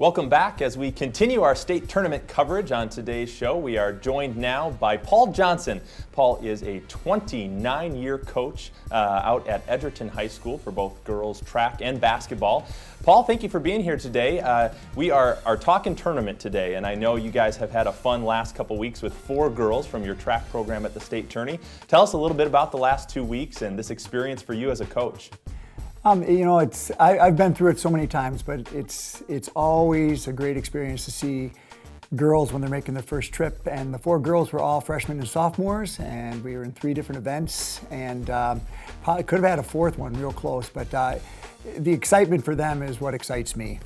Welcome back. As we continue our state tournament coverage on today's show, we are joined now by Paul Johnson. Paul is a 29-year coach out at Edgerton High School for both girls track and basketball. Paul, thank you for being here today. We are talking tournament today, and I know you guys have had a fun last couple weeks with 4 girls from your track program at the state tourney. Tell us a little bit about the last 2 weeks and this experience for you as a coach. I've been through it so many times, but it's always a great experience to see girls when they're making their first trip. And the 4 girls were all freshmen and sophomores, and we were in 3 different events, and probably could have had a 4th one real close, but the excitement for them is what excites me.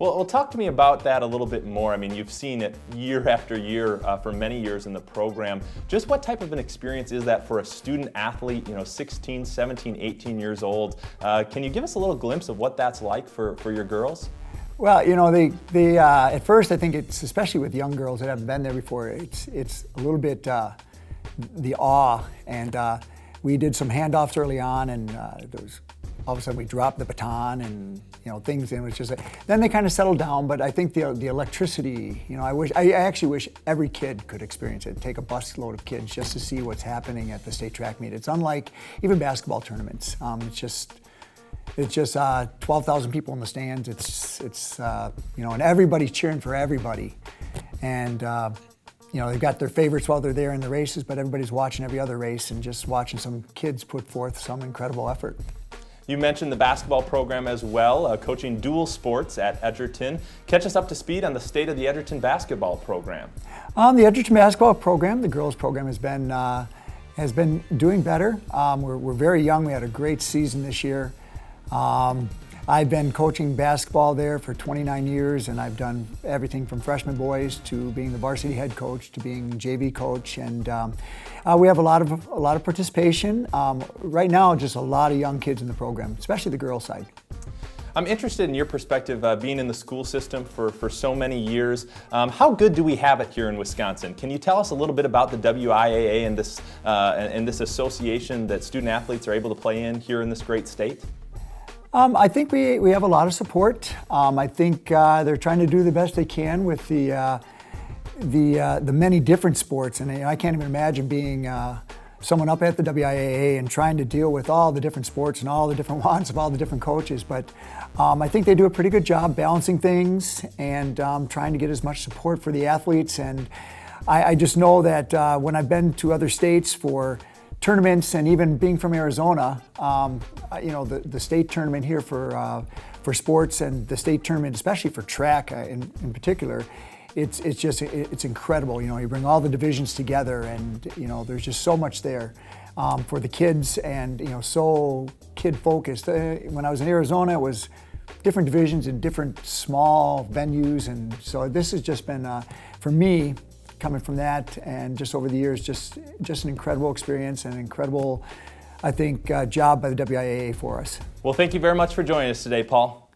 Well, talk to me about that a little bit more. I mean, you've seen it year after year for many years in the program. Just what type of an experience is that for a student athlete, 16, 17, 18 years old? Can you give us a little glimpse of what that's like for your girls? Well, they at first I think it's, especially with young girls that haven't been there before, it's a little bit the awe, and we did some handoffs early on, and there was, all of a sudden we dropped the baton and things, and it was just then they kind of settled down. But I think the electricity, I actually wish every kid could experience it. Take a busload of kids just to see what's happening at the state track meet. It's unlike even basketball tournaments. It's just 12,000 people in the stands. It's and everybody's cheering for everybody, and they've got their favorites while they're there in the races, but everybody's watching every other race and just watching some kids put forth some incredible effort. You mentioned the basketball program as well, coaching dual sports at Edgerton. Catch us up to speed on the state of the Edgerton basketball program. The Edgerton basketball program, the girls program, has been doing better. We're very young. We had a great season this year. I've been coaching basketball there for 29 years, and I've done everything from freshman boys to being the varsity head coach to being JV coach, and we have a lot of participation. Right now, just a lot of young kids in the program, especially the girls' side. I'm interested in your perspective, being in the school system for so many years. How good do we have it here in Wisconsin? Can you tell us a little bit about the WIAA and this association that student athletes are able to play in here in this great state? I think we have a lot of support. I think they're trying to do the best they can with the many different sports, and I can't even imagine being someone up at the WIAA and trying to deal with all the different sports and all the different wants of all the different coaches. But I think they do a pretty good job balancing things and trying to get as much support for the athletes. And I just know that when I've been to other states for tournaments, and even being from Arizona, the state tournament here for sports, and the state tournament especially for track in particular, it's incredible. You bring all the divisions together, and there's just so much there for the kids, and so kid focused. When I was in Arizona, it was different divisions in different small venues, and so this has just been for me, coming from that, and just over the years, just an incredible experience and an incredible, I think, job by the WIAA for us. Well, thank you very much for joining us today, Paul.